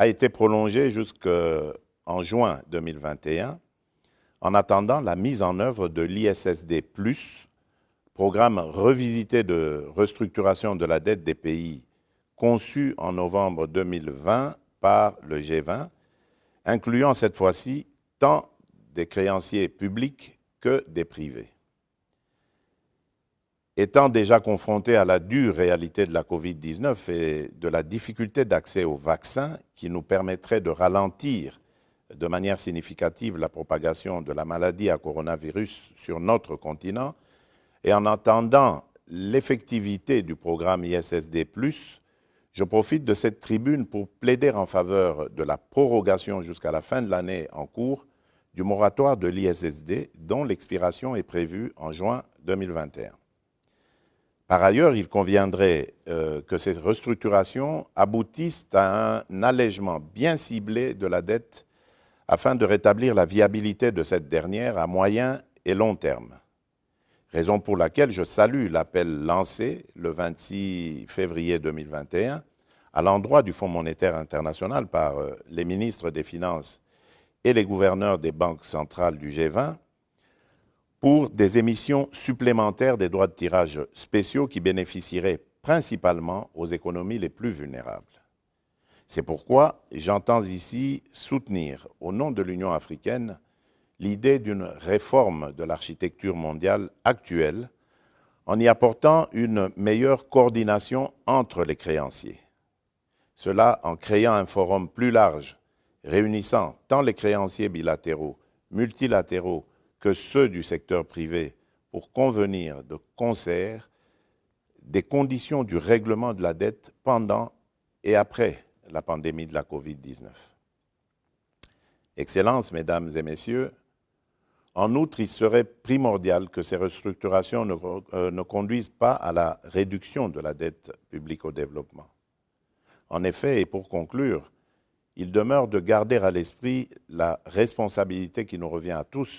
a été prolongée jusqu'en juin 2021, en attendant la mise en œuvre de l'ISSD+, programme revisité de restructuration de la dette des pays conçu en novembre 2020 par le G20, incluant cette fois-ci tant des créanciers publics que des privés. Étant déjà confrontés à la dure réalité de la COVID-19 et de la difficulté d'accès aux vaccins qui nous permettrait de ralentir de manière significative la propagation de la maladie à coronavirus sur notre continent, et en attendant l'effectivité du programme ISSD+, je profite de cette tribune pour plaider en faveur de la prorogation jusqu'à la fin de l'année en cours du moratoire de l'ISSD, dont l'expiration est prévue en juin 2021. Par ailleurs, il conviendrait que ces restructurations aboutissent à un allègement bien ciblé de la dette afin de rétablir la viabilité de cette dernière à moyen et long terme. Raison pour laquelle je salue l'appel lancé le 26 février 2021 à l'endroit du Fonds monétaire international par les ministres des Finances et les gouverneurs des banques centrales du G20 pour des émissions supplémentaires des droits de tirage spéciaux qui bénéficieraient principalement aux économies les plus vulnérables. C'est pourquoi j'entends ici soutenir, au nom de l'Union africaine, l'idée d'une réforme de l'architecture mondiale actuelle en y apportant une meilleure coordination entre les créanciers. Cela en créant un forum plus large, réunissant tant les créanciers bilatéraux, multilatéraux que ceux du secteur privé pour convenir de concert des conditions du règlement de la dette pendant et après la pandémie de la COVID-19. Excellences, Mesdames et Messieurs, en outre, il serait primordial que ces restructurations ne conduisent pas à la réduction de la dette publique au développement. En effet, et pour conclure, il demeure de garder à l'esprit la responsabilité qui nous revient à tous